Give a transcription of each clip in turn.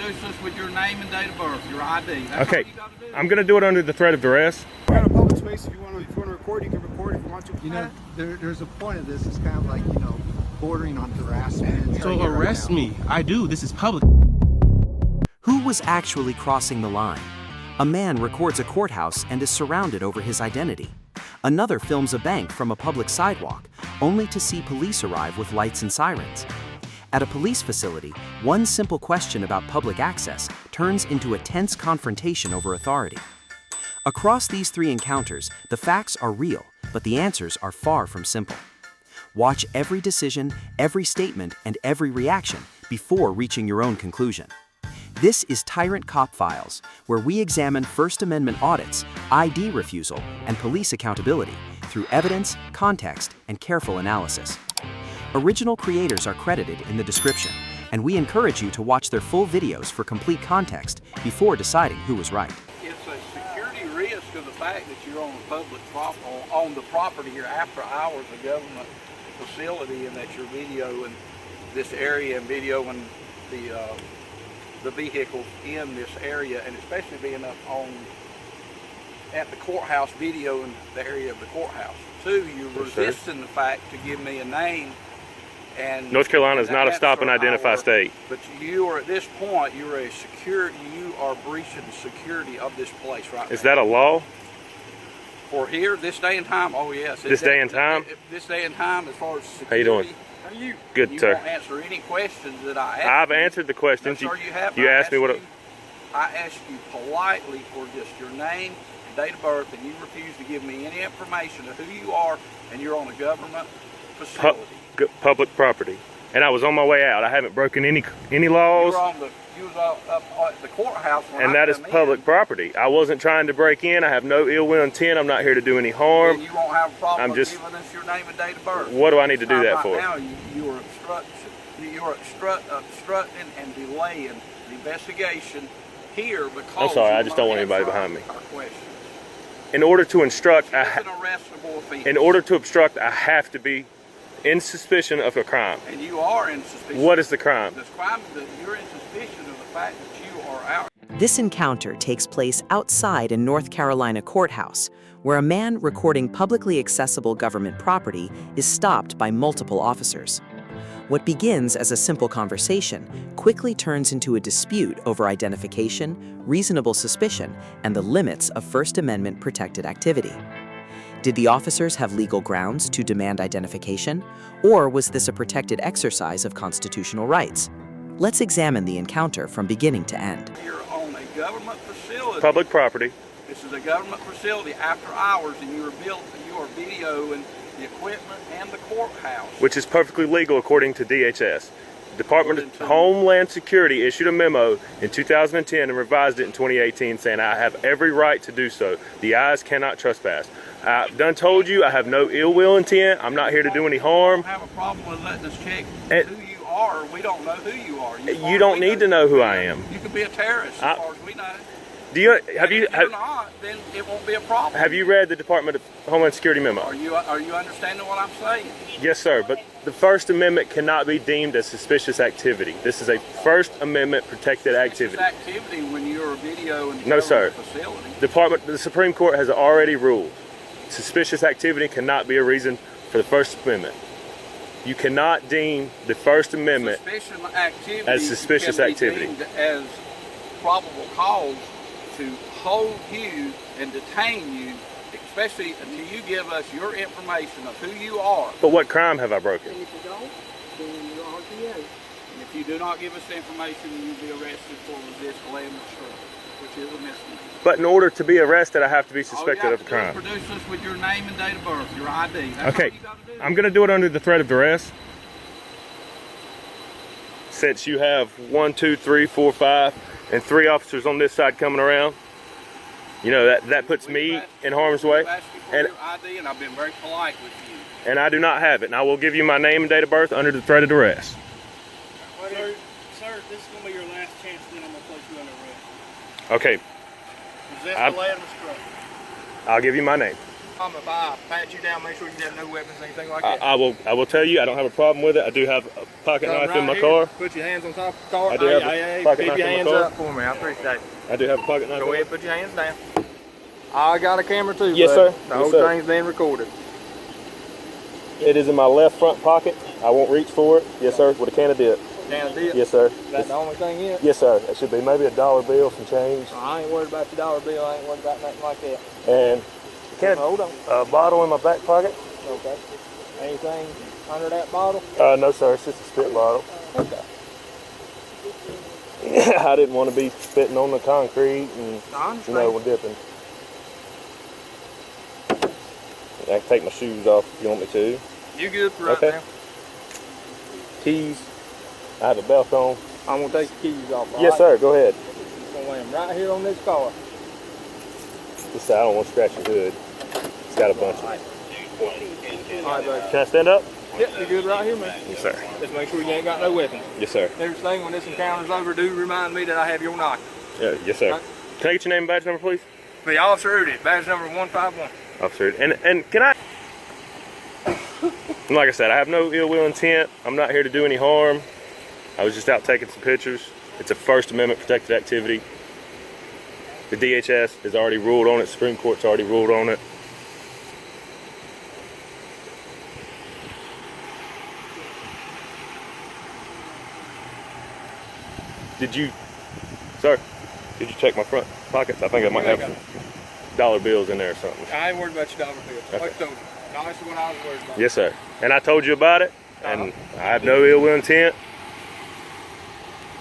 produce us with your name and date of birth, your ID. That's Okay, all you gotta do. I'm going to do it under the threat of duress. We're in a public space. If you want to record, you can record. If you want to, You know, there's a point of this. It's kind of like, you know, bordering on harassment. So arrest me. I do. This is public. Who was actually crossing the line? A man records a courthouse and is surrounded over his identity. Another films a bank from a public sidewalk, only to see police arrive with lights and sirens. At a police facility, one simple question about public access turns into a tense confrontation over authority. Across these three encounters, the facts are real, but the answers are far from simple. Watch every decision, every statement, and every reaction before reaching your own conclusion. This is Tyrant Cop Files, where we examine First Amendment audits, ID refusal, and police accountability through evidence, context, and careful analysis. Original creators are credited in the description, and we encourage you to watch their full videos for complete context before deciding who was right. It's a security risk of the fact that you're on the public on the property here after hours of government facility, and that you're videoing this area and videoing the vehicles in this area, and especially being up at the courthouse videoing the area of the courthouse. Two, you're resisting the fact to give me a name. And North Carolina is not a stop and identify state. But you are, at this point, you are breaching the security of this place right now. Is that a law? For here, this day and time? Oh yes. This day and time? This day and time, as far as security. How you doing? How are you? Good, you sir. Won't answer any questions that I asked. I've answered the questions. No, sir, you have. You asked me what. I asked you politely for just your name, date of birth, and you refused to give me any information of who you are, and you're on a government facility. Public property, and I was on my way out. I haven't broken any laws. You was up at the courthouse when and that is public property. I wasn't trying to break in. I have no ill will intent. I'm not here to do any harm. And you won't have a problem I'm just giving us your name and date of birth. What do I need to do that for? Now you are obstructing and delaying the investigation here because. I'm sorry. I just don't want anybody behind me. Our question. In order to instruct, It's an arrestable offense. in order to obstruct, I have to be in suspicion of a crime. And you are in suspicion. What is the crime? The crime is that you're in suspicion of the fact that you are out. This encounter takes place outside a North Carolina courthouse, where a man recording publicly accessible government property is stopped by multiple officers. What begins as a simple conversation quickly turns into a dispute over identification, reasonable suspicion, and the limits of First Amendment protected activity. Did the officers have legal grounds to demand identification, or was this a protected exercise of constitutional rights? Let's examine the encounter from beginning to end. You're on a government facility. Public property. This is a government facility after hours, and you are videoing the equipment and the courthouse. Which is perfectly legal according to DHS. Department of Homeland Security issued a memo in 2010 and revised it in 2018 saying I have every right to do so. The eyes cannot trespass. I've done told you I have no ill will intent. I'm not here to do any harm. I don't have a problem with letting us check who you are. We don't know who you are. You don't need to know who I am. You could be a terrorist as far as we know. Do you If you're not, then it won't be a problem. Have you read the Department of Homeland Security memo? Are you understanding what I'm saying? Yes, sir. But the First Amendment cannot be deemed as suspicious activity. This is a First Amendment protected activity. Suspicious activity when you're a video in No, sir. Facility. The Supreme Court has already ruled suspicious activity cannot be a reason for the First Amendment. You cannot deem the First Amendment as suspicious activity. As probable cause to hold you and detain you, especially until you give us your information of who you are. But what crime have I broken? And if you don't, then you're RTA. And if you do not give us the information, you'll be arrested for resist, delay, and obstruct, which is a misdemeanor. But in order to be arrested, I have to be suspected of a crime. Produce us with your name and date of birth, your ID. That's okay, all you gotta do. I'm going to do it under the threat of duress. Since you have 1, 2, 3, 4, 5, and 3 officers on this side coming around, you know that puts me in harm's way. And your ID, and I've been very polite with you. And I do not have it. And I will give you my name and date of birth under the threat of duress. Sir, this is going to be your last chance, then I'm going to place you under arrest. Okay. Resist, delay, and obstruct. I'll give you my name. If I pat you down, make sure you have no weapons, anything like that. I will tell you, I don't have a problem with it. I do have a pocket knife in my car. Put your hands on top of the car. I do have a pocket knife Keep your in hands my car. up for me. I appreciate it. I do have a pocket knife. Go ahead, put your hands down. I got a camera too. Yes, bud. sir. The Yes, whole sir. thing's being recorded. It is in my left front pocket. I won't reach for it. Yes, sir. With a can of dip. Can of dip? Yes, sir. Is that the only thing in it? Yes, sir. It should be maybe a $1 bill, some change, I ain't worried about your dollar bill. I ain't worried about nothing like that. and Hold on. a bottle in my back pocket. Okay. Anything under that bottle? No, sir. It's just a spit bottle. Okay. I didn't want to be spitting on the concrete and, I understand. when dipping. I can take my shoes off if you want me to. You good for right Okay. now? Keys. I have a belt on. I'm gonna take the keys off. all Yes, right? sir. Go ahead. I'm gonna lay them right here on this car. Just I don't want to scratch your hood. It's got a bunch of it. All right, buddy. Can I stand up? Yep, you good right here, man. Yes, sir. Just make sure you ain't got no weapons. Yes, sir. Next thing, when this encounter's over, do remind me that I have your knife. Yeah, yes, sir. Right. Can I get your name and badge number, please? The Officer Audit, badge number 151. Officer. And can I? And like I said, I have no ill will intent. I'm not here to do any harm. I was just out taking some pictures. It's a First Amendment protected activity. The DHS has already ruled on it. Supreme Court's already ruled on it. Did you, sir, did you check my front pockets? I think I might have some $1 bills in there or something. I ain't worried about your dollar bill. Okay. Like I told you. No, that's what I was worried about. Yes, sir. And I told you about it, and I have no ill will intent.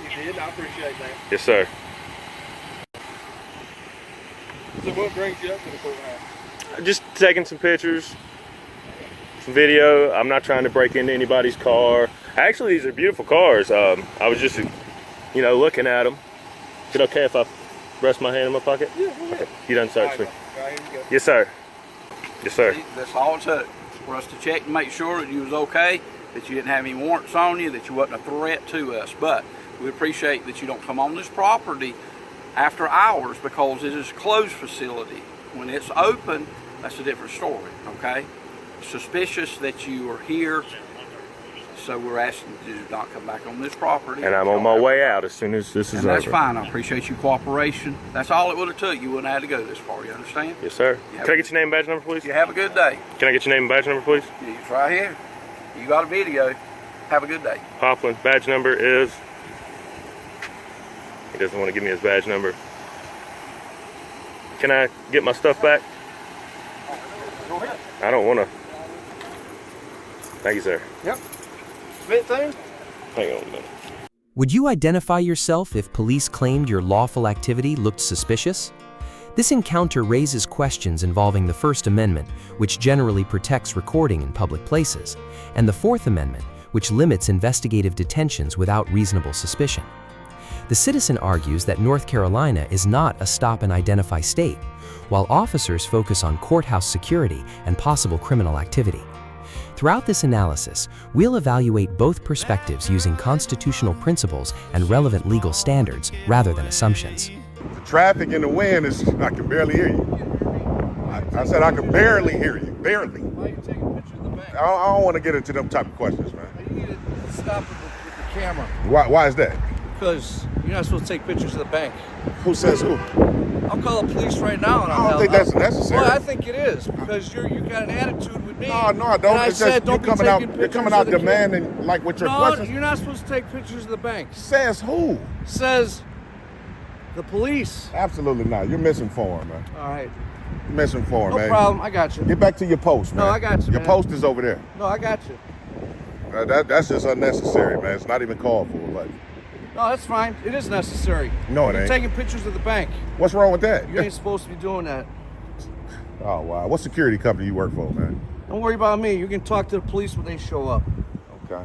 You did? I appreciate that. Yes, sir. So what brings you up to the courthouse? Just taking some pictures, some video. I'm not trying to break into anybody's car. Actually, these are beautiful cars. I was just, looking at them. Is it okay if I rest my hand in my pocket? Yeah, go ahead. Okay. You done search me? Right, here you go. Yes, sir. Yes, sir. See, that's all it took for us to check and make sure that you was okay, that you didn't have any warrants on you, that you wasn't a threat to us. But we appreciate that you don't come on this property after hours because it is a closed facility. When it's open, that's a different story, okay? Suspicious that you are here, so we're asking you to not come back on this property. And I'm on my way out as soon as this is And that's over. fine. I appreciate your cooperation. That's all it would have took. You wouldn't have had to go this far, you understand? Yes, sir. Yeah. Can I get your name and badge number, please? You have a good day. Can I get your name and badge number, please? It's right here. You got a video. Have a good day. Hoffman, badge number is... He doesn't want to give me his badge number. Can I get my stuff back? Go ahead. I don't want to. Thank you, sir. Yep. Spit thing? Hang on a minute. Would you identify yourself if police claimed your lawful activity looked suspicious? This encounter raises questions involving the First Amendment, which generally protects recording in public places, and the Fourth Amendment, which limits investigative detentions without reasonable suspicion. The citizen argues that North Carolina is not a stop and identify state, while officers focus on courthouse security and possible criminal activity. Throughout this analysis, we'll evaluate both perspectives using constitutional principles and relevant legal standards rather than assumptions. The traffic and the wind is, I can barely hear you. I said I can barely hear you, barely. Why are you taking pictures of the bank? I don't want to get into them type of questions, man. You need to stop with the camera Why is that? because you're not supposed to take pictures of the bank. Who says who? I'll call the police right now. And I don't think that's necessary. Well, I think it is because you got an attitude with me. No, I don't. And I It's said, just don't you're be coming taking out pictures of the demanding like with your No, questions. you're not supposed to take pictures of the bank. Says who? Says the police. Absolutely not. You're misinformed, man. All right. You're misinformed, No man. problem. I got you. Get back to your post, man. No, I got you, Your man. post is over there. No, I got you. That's just unnecessary, man. It's not even called for, but No, that's fine. It is necessary. no, it You're ain't. taking pictures of the bank. What's wrong with that? You ain't supposed to be doing that. Oh, wow. What security company you work for, man? Don't worry about me. You can talk to the police when they show up. Okay.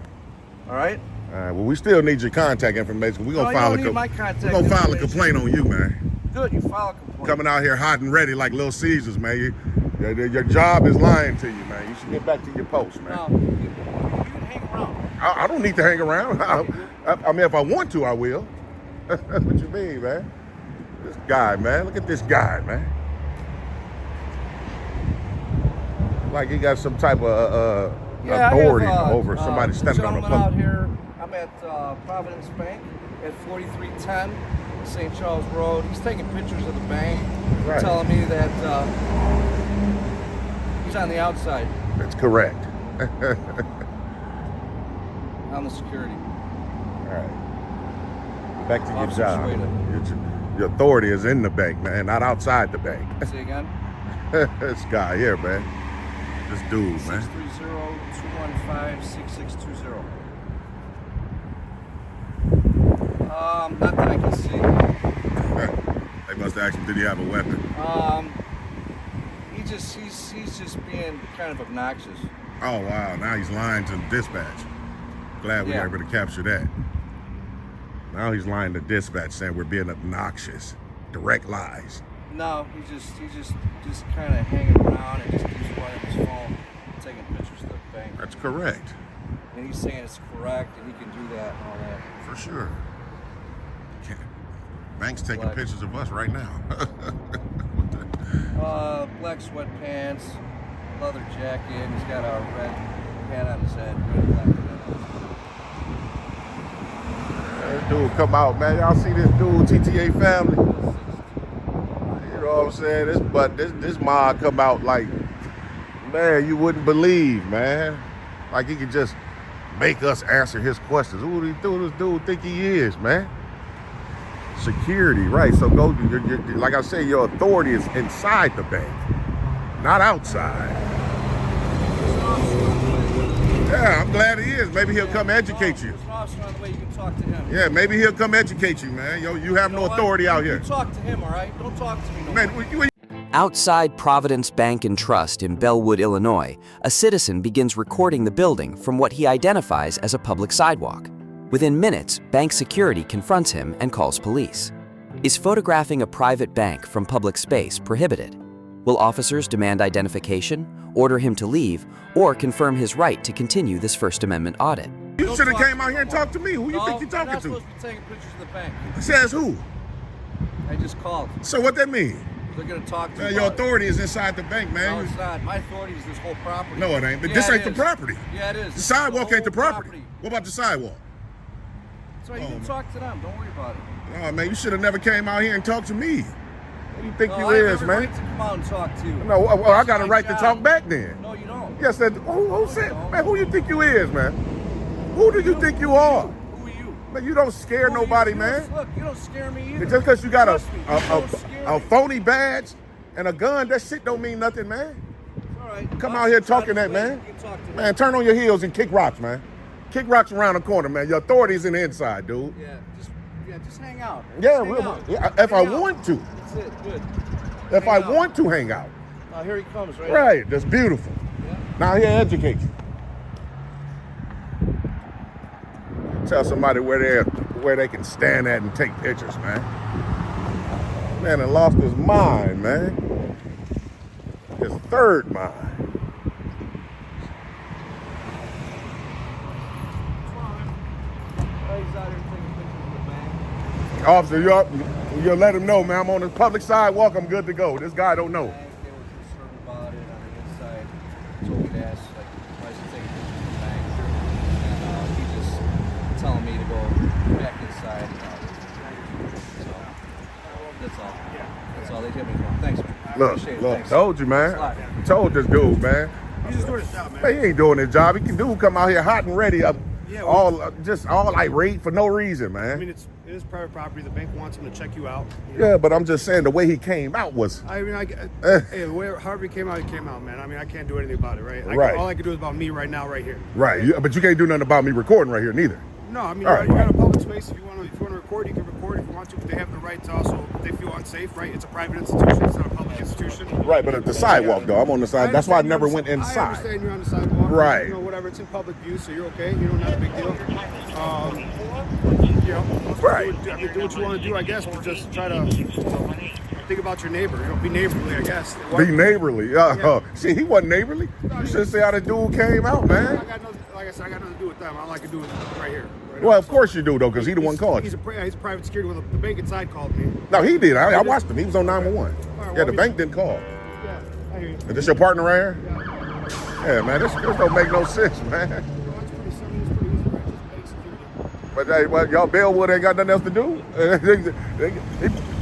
All right? All right, well, we still need your contact information. We're No, gonna you file don't need my contact We're gonna file a information. complaint on you, man. Good. You file a complaint. Coming out here hot and ready like Little Caesars, man. Your job is lying to you, man. You should get back to your post, man. No, you can hang around. I don't need to hang around. I mean, if I want to, I will. What you mean, man? This guy, man. Look at this guy, man. Like he got some type of Yeah, authority I have, over somebody standing on a gentleman out public. here. I'm at Providence Bank at 4310 St. Charles Road. He's taking pictures of the bank, Right. telling me that he's on the outside. That's correct. On the security. All right. Back to your Officer job. Sweda. Your authority is in the bank, man, not outside the bank. Say again? This guy here, man. This dude, man. 630-215-6620. Not that I can see. They must have asked him, did he have a weapon? He's just being kind of obnoxious. Oh, wow. Now he's lying to dispatch. Glad we were able to capture that. Now he's lying to dispatch saying we're being obnoxious. Direct lies. No, he's just kind of hanging around and just keeps playing his phone, taking pictures of the bank. That's correct. And he's saying it's correct and he can do that and all that. For sure. Bank's taking pictures of us right now. What the? Black sweatpants, leather jacket. He's got a red hat on his head. Red black hat. This dude come out, man. Y'all see this dude, TTA family? You know what I'm saying? This mod come out like, man, you wouldn't believe, man. Like he could just make us answer his questions. Who this dude think he is, man? Security, right? So go, like I say, your authority is inside the bank, not outside. Yeah, I'm glad he is. Maybe he'll come educate you. There's an officer on the way. You can talk to him. Yeah, maybe he'll come educate you, man. You have no authority out here. You talk to him, all right? Don't talk to me no Man, more. Outside Providence Bank and Trust in Bellwood, Illinois, a citizen begins recording the building from what he identifies as a public sidewalk. Within minutes, bank security confronts him and calls police. Is photographing a private bank from public space prohibited? Will officers demand identification, order him to leave, or confirm his right to continue this First Amendment audit? You should have came out here and talked to me. Who you think you're talking I'm not to? supposed to be taking pictures of the bank. Says who? I just called. So what that mean? They're going to talk to Man, you. your authority is inside the bank, man. No, it's not. My authority is this whole property. No, it ain't. But Yeah, this it ain't the is. property. Yeah, it is. The sidewalk ain't the whole property. What about the sidewalk? So you can talk to them. Don't worry about it. Oh, man, you should have never came out here and talked to me. What do you think No, you I have is, every man? right to come out and talk to you. No, well, I got a my right to job. talk back then. No, you don't. Yes, who said, don't. man, who you think you is, man? Who do you think you are? Who are you? Man, you don't scare Who are nobody, you? man. Look, you don't scare me either. Just because you got Trust me, you don't scare a me. phony badge and a gun, that shit don't mean nothing, man. All right. Come Well, out here it's not talking his that, way. man. You can talk to him. Man, turn on your heels and kick rocks, man. Kick rocks around the corner, man. Your authority's in the inside, dude. Yeah, just hang out. Yeah, Just hang out. if I Hang out. want to. That's it. Good. If Hang I out. want to hang out. Now here he comes, right? Right, that's beautiful. Yeah. Now here, educate you. Tell somebody where they can stand at and take pictures, man. Man, and lost his mind, man. His third mind. He's out here taking pictures of the bank. Officer, you'll let him know, man. I'm on the public sidewalk. I'm good to go. This guy don't know. They were concerned about it on the inside. Told me to ask, like, why is he taking pictures of the bank? And he just telling me to go back inside. So that's all. That's all. They get me wrong. Thanks, man. Appreciate it. Look, Thanks. told you, man. Thanks a lot. Told this dude, man. He's just doing his job, man. Man, he ain't doing his job. He can come out here hot and ready, Yeah, all irate for no reason, man. I mean, it is private property. The bank wants him to check you out. Yeah, but I'm just saying the way he came out was. I mean, however he came out, man. I mean, I can't do anything about it, right? Right. All I can do is about me right now, right here. Right, but you can't do nothing about me recording right here neither. No, I mean, All right, you're right. in a public space. If you want to record, you can record. If you want to, but they have the right to also, if they feel unsafe, right? It's a private institution. It's not a public institution. Right, but at the sidewalk, though, I'm on the side. That's why I never went I inside. understand you're on the sidewalk. Right. You know, whatever. It's in public view, so you're okay. You know, not a big deal. You know, Right. do what you want to do, I guess, but just try to think about your neighbor. You know, be neighborly, I guess. Be neighborly. See, he wasn't neighborly. You should see how the dude came out, man. Like I said, I got nothing to do with them. All I can do is right here. Right Well, of course you do, though, because he the one called He's you. a private security. Well, the bank inside called me. No, he did. I watched him. He was on 911. All right, Yeah, the well, bank didn't call. Yeah, I hear you. Is this your partner right here? Yeah, man, this don't make no sense, man. It's pretty simple. It's pretty easy, right? Just bank security. But hey, well, y'all Bellwood ain't got nothing else to do.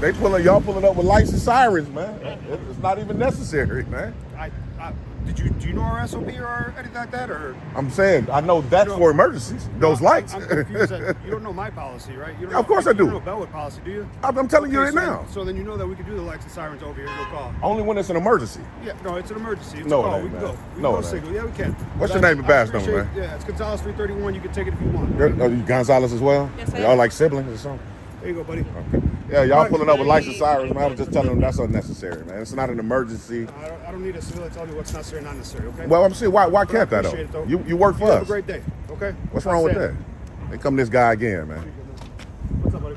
They pulling y'all pulling up with lights and sirens, man. It's not even necessary, man. Do you know our SOP or anything like that, or? I'm saying I know that's for emergencies. Those lights. I'm confused. You don't know my policy, right? You don't Of course I do. You don't know Bellwood policy, do you? I'm telling you Okay, it now. So then you know that we can do the lights and sirens over here. No call. Only when it's an emergency. Yeah, no, it's an emergency. It's No, a call. it ain't, We can man. go. We can No, go it ain't. single. Yeah, we can. What's your name and badge number, man? Yeah, it's Gonzalez 331. You can take it if you want. Are you Gonzalez as well? Yes, I Y'all am. like siblings or something? There you go, buddy. Okay. Yeah, y'all pulling up with lights and sirens, man. I was just telling them that's unnecessary, man. It's not an emergency. I don't need a civil to tell me what's necessary and not necessary, okay? Well, I'm saying, why But I can't that appreciate it, though? though. You work for You have a us. great day, okay? What's wrong with that? They come this guy again, man. What's up, buddy?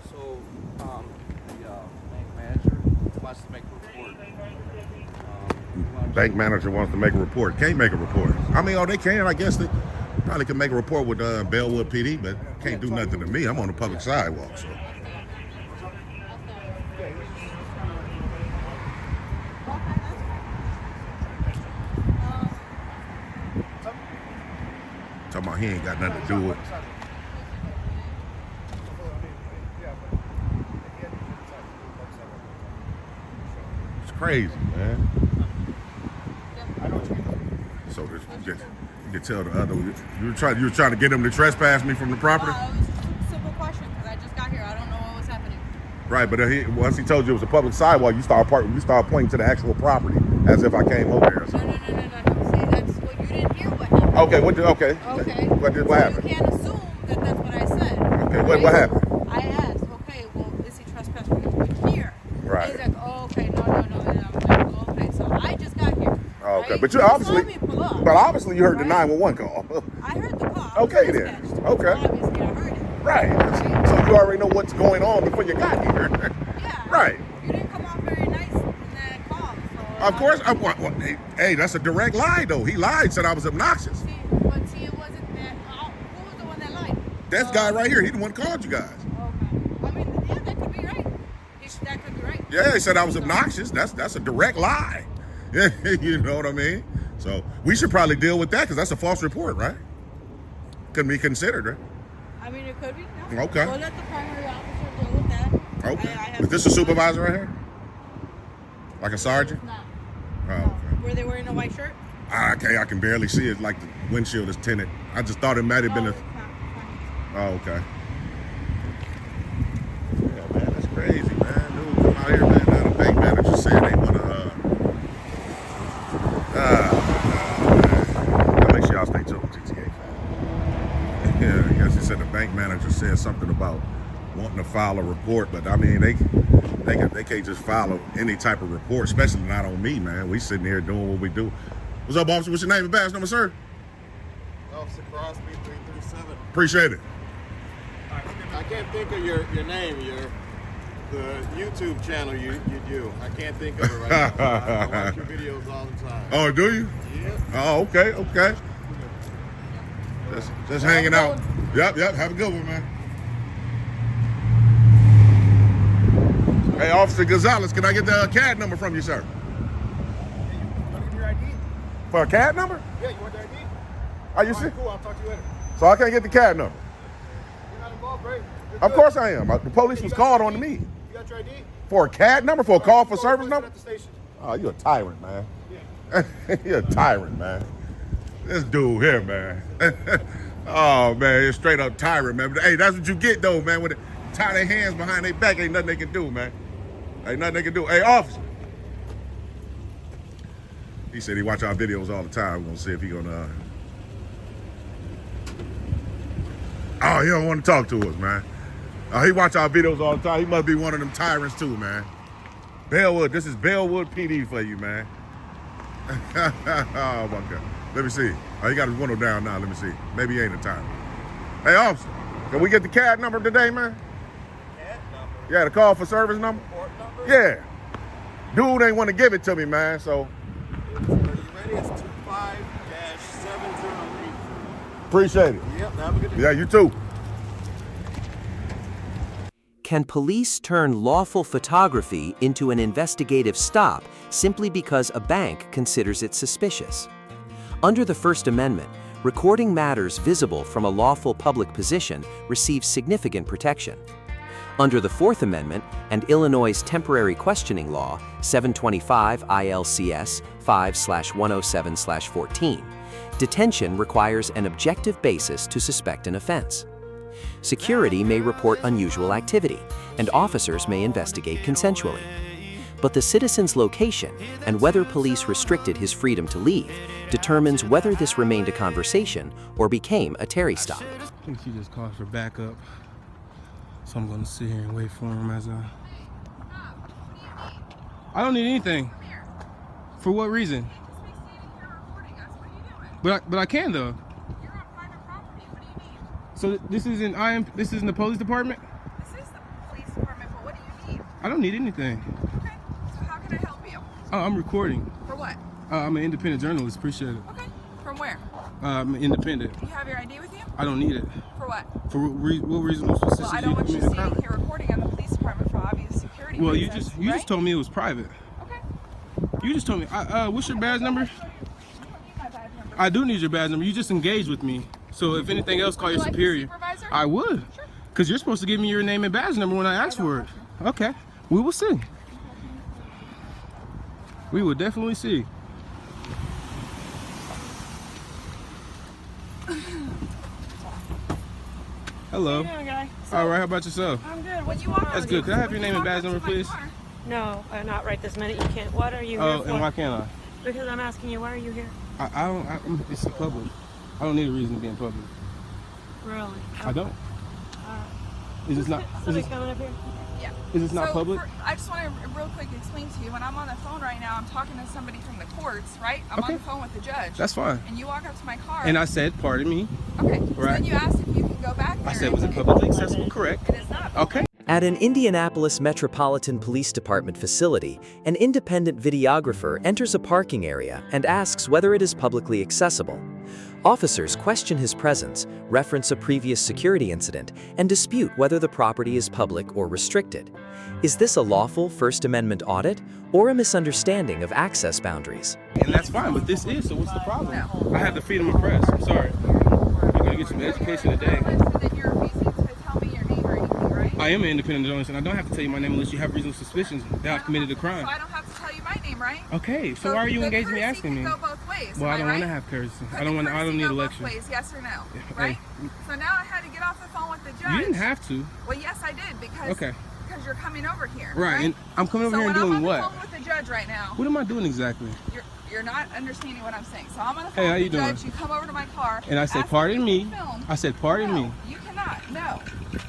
So, the bank manager wants to make a report. Bank manager wants to make a report. Can't make a report. I mean, they can. I guess they probably can make a report with Bellwood PD, but can't do nothing to me. I'm on the public sidewalk, so. Talking about he ain't got nothing to do with it. It's crazy, man. So this, you can tell the other you were trying to get him to trespass me from the property. It was a simple question because I just got here. I don't know what was happening. Right, but once he told you it was a public sidewalk, you start pointing to the actual property as if I came over there. Or No. something. See, that's what you didn't hear. What happened? Okay, what What happened? You can't assume that that's what I said. Okay, right? what happened? I asked, okay, well, is he trespassing here? Right. He's like, oh, okay, no. And I'm like, okay, so I just got here. Oh, okay, right? but you saw obviously, me pull up, but obviously you heard the right? 911 call. I heard the call. I was Okay, then. dispatched. Okay. Obviously, I heard it. Right. So you already know what's going on before you got here. Yeah. Right. You didn't come off very nice in that call. So Of course. Hey, that's a direct lie, though. He lied, said I was obnoxious. See, it wasn't that. Who was the one that lied? That guy right here, he the one called you guys. Okay. I mean, yeah, that could be right. That could be right. Yeah, he said I was obnoxious. That's a direct lie. Yeah, you know what I mean? So we should probably deal with that because that's a false report, right? Couldn't be considered, right? I mean, it could be. No. Okay. We'll let the primary officer deal with that. Okay. I have Is this a supervisor right here? Like a sergeant? No. Oh, okay. Were they wearing a white shirt? I can barely see it. Like the windshield is tinted. I just thought it might have been a. It's fine. Oh, okay. Yeah, man, that's crazy, man. Dude, come out here, man. Now the bank manager said they want to. I'll make sure y'all stay tuned to GTA. Yeah, I guess he said the bank manager said something about wanting to file a report, but I mean they can't just file any type of report, especially not on me, man. We sitting here doing what we do. What's up, officer? What's your name and badge number, sir? Officer Crosby 337. Appreciate it. I can't think of your name, the YouTube channel you do. I can't think of it right now. I watch your videos all the time. Oh, do you? Yeah. Oh, okay. Just hanging out. Yep. Have a good one, man. Hey, Officer Gonzalez, can I get the CAD number from you, sir? Want to give your ID? For a CAD number? Yeah, you want the ID? Are you All serious? right, cool. I'll talk to you later. So I can't get the CAD number? You're not involved, right? You're Of good. course I am. The police was called on to me. You got your ID? For a CAD number? For a call for Go service sit number? At the station. Oh, you're a tyrant, man. Yeah. You're a tyrant, man. This dude here, man. Oh, man, you're straight up tyrant, man. But, hey, that's what you get, though, man. When they tie their hands behind their back, ain't nothing they can do, man. Ain't nothing they can do. Hey, officer. He said he watch our videos all the time. We're going to see if he going to... Oh, he don't want to talk to us, man. He watch our videos all the time. He must be one of them tyrants, too, man. Bellwood. This is Bellwood PD for you, man. Oh, my God. Let me see. Oh, he got his window down now. Let me see. Maybe he ain't a tyrant. Hey, officer, can we get the CAD number today, man? CAD number? Yeah, the call for service number? Report number? Yeah. Dude ain't want to give it to me, man, so. Are you ready? It's 25-7083. Appreciate it. Yep, have a good day. Yeah, you too. Can police turn lawful photography into an investigative stop simply because a bank considers it suspicious? Under the First Amendment, recording matters visible from a lawful public position receives significant protection. Under the Fourth Amendment and Illinois' temporary questioning law, 725 ILCS 5/107/14, detention requires an objective basis to suspect an offense. Security may report unusual activity, and officers may investigate consensually. But the citizen's location and whether police restricted his freedom to leave determines whether this remained a conversation or became a Terry stop. I think she just called for backup. So I'm gonna sit here and wait for him as I don't need anything. For what reason? But I can though. You're on private property. What do you need? So this isn't the police department? This is the police department, but what do you need? I don't need anything. Okay. So how can I help you? Oh, I'm recording. For what? I'm an independent journalist. Appreciate it. Okay. From where? I'm independent. You have your ID with you? I don't need it. For what? For what reasonable suspicion? Well, I don't want you sitting here recording on the police department for obvious security Well, reasons, you just told me it was private. Okay. You just told me. What's your badge number? You don't need my badge number. I do need your badge number. You just engaged with me. So if anything else, call your Like the superior. supervisor? I would. Sure. Because you're supposed to give me your name and badge number when I ask for it. Okay. We will see. We will definitely see. Hello. How you doing, guy? All right. How about yourself? I'm good. What you want? That's good. Can I have your name and badge number, please? No, not right this minute. You can't. What are you Oh, here for? and why can't I? Because I'm asking you, why are you here? It's a public. I don't need a reason to be in public. Really? I don't. Is this not? Somebody coming up here? Yeah. Is this not So public? I just want to real quick explain to you, when I'm on the phone right now, I'm talking to somebody from the courts, right? I'm Okay. on the phone with the judge. That's fine. And you walk up to my car. And I said, pardon me. Okay. So Right. then you asked if you can go back there. I said, was it publicly accessible? Correct. It is not. Okay. At an Indianapolis Metropolitan Police Department facility, an independent videographer enters a parking area and asks whether it is publicly accessible. Officers question his presence, reference a previous security incident, and dispute whether the property is public or restricted. Is this a lawful First Amendment audit or a misunderstanding of access boundaries? And that's fine, but this is, so what's the problem? I have the freedom of press. I'm sorry. You're going to get some education today. So then you're refusing to tell me your name or anything, right? I am an independent journalist, and I don't have to tell you my name unless you have reasonable suspicions that I've committed a crime. So I don't have to tell you my name, right? Okay, so why are you the engaging me courtesy asking me? can go both ways. Well, I am don't right? want to have courtesy. Could I don't the need a courtesy go lecture. both ways, yes or no? Hey. Right? So now I had to get off the phone with the judge. You didn't have to. Well, yes, I did because you're coming over here. Right, and I'm coming over here and doing what? So when I'm on the phone with the judge right now, What am I doing exactly? you're not understanding what I'm saying. So I'm on the phone Hey, how with you the doing? judge. You come over to my car. And I said, ask pardon if me. you can film. I said, pardon No, me. you cannot. No.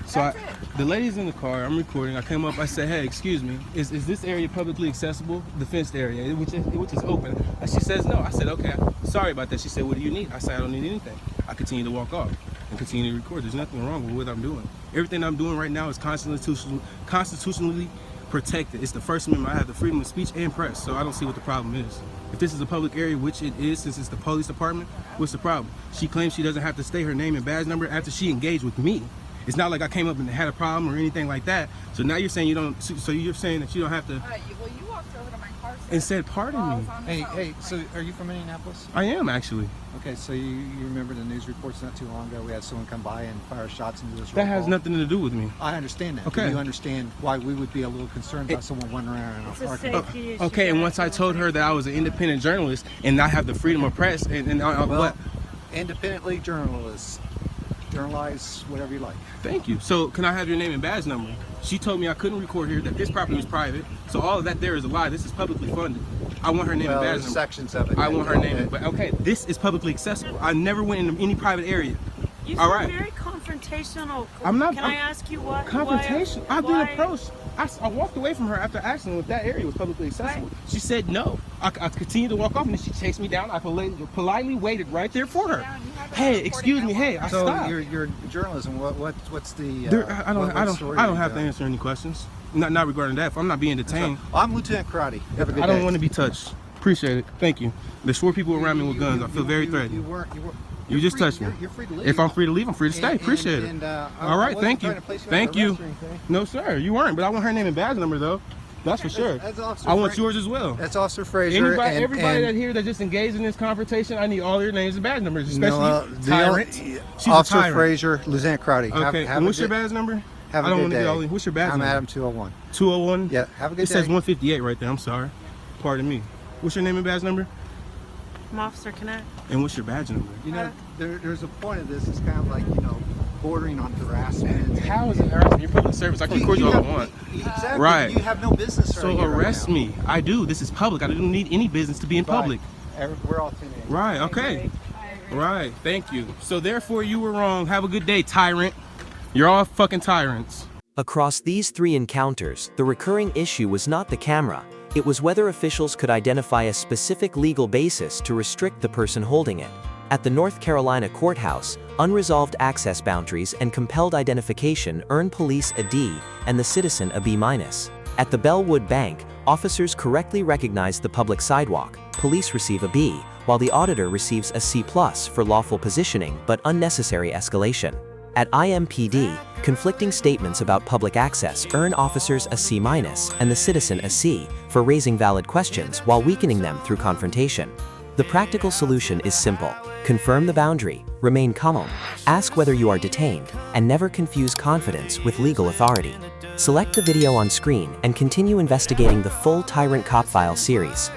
So That's it. the lady's in the car. I'm recording. I came up. I said, "Hey, excuse me. Is this area publicly accessible? The fenced area, which is open?" And she says, "No." I said, "Okay. Sorry about that." She said, "What do you need?" I said, "I don't need anything." I continue to walk off and continue to record. There's nothing wrong with what I'm doing. Everything I'm doing right now is constitutionally protected. It's the First Amendment. I have the freedom of speech and press, so I don't see what the problem is. If this is a public area, which it is, since it's the police department, what's the problem? She claims she doesn't have to state her name and badge number after she engaged with me. It's not like I came up and had a problem or anything like that. So now you're saying you don't. So you're saying that you don't have to. Well, you walked over to my car And said, "Pardon me." Hey, so are you from Indianapolis? I am actually. Okay, so you remember the news reports not too long ago? We had someone come by and fire shots into this. That has nothing to do with me. I understand that. Okay. Do you understand why we would be a little concerned about someone wandering around in our parking lot? Okay, and once I told her that I was an independent journalist and I have the freedom of press, and what? Independently journalists. Journalize whatever you like. Thank you. So can I have your name and badge number? She told me I couldn't record here, that this property was private. So all of that there is a lie. This is publicly funded. I want her name and badge there's number. sections of it. I want her name. But okay, this is publicly accessible. I never went into any private area. You all seem right. very confrontational. I'm not. Can I ask you what? Confrontation. I've been why- approached. I walked away from her after asking if that area was publicly accessible. She said no. I continued to walk off, and then she chased me down. I politely waited right there for her. Hey, excuse me. Hey, I So stopped. your journalism. What's the? I don't have to answer any questions. Not regarding that. If I'm not being detained. I'm Lieutenant Karate. Have a good I don't day. want to be touched. Appreciate it. Thank you. There's 4 people around me with guns. I feel very threatened. You just touched me. You're free to leave. If I'm free to leave, I'm free to stay. Appreciate it. All right, thank you. Thank you. No, sir, you weren't. But I want her name and badge number, though. That's for sure. That's Officer I want Fra- yours as well. That's Officer Frazier. Everybody that here that just engaged in this confrontation, I need all your names and badge numbers, especially the Tyrant. She's Officer a tyrant. Frazier, Lieutenant Crowdy. Okay, and what's your badge number? Have I a don't good want to day. get all in. What's your badge I'm number? Adam 201. 201? Yeah, have a good It day. says 158 right there. I'm sorry. Pardon me. What's your name and badge number? I'm Officer Connect. And what's your badge number? You know, there's a point of this. It's kind of like, you know, bordering on harassment. How is it harassment? You're public service. I can record you all I want. Exactly. Right. You have no business right So here right arrest now. me. I do. This is public. I don't need any business to be in public. We're all teenagers. Right. Okay. Right. Thank you. So therefore, you were wrong. Have a good day, tyrant. You're all fucking tyrants. Across these 3 encounters, the recurring issue was not the camera. It was whether officials could identify a specific legal basis to restrict the person holding it. At the North Carolina Courthouse, unresolved access boundaries and compelled identification earn police a D and the citizen a B-. At the Bellwood Bank, officers correctly recognized the public sidewalk. Police receive a B, while the auditor receives a C+ for lawful positioning but unnecessary escalation. At IMPD, conflicting statements about public access earn officers a C- and the citizen a C for raising valid questions while weakening them through confrontation. The practical solution is simple. Confirm the boundary, remain calm, ask whether you are detained, and never confuse confidence with legal authority. Select the video on screen and continue investigating the full Tyrant Cop File series.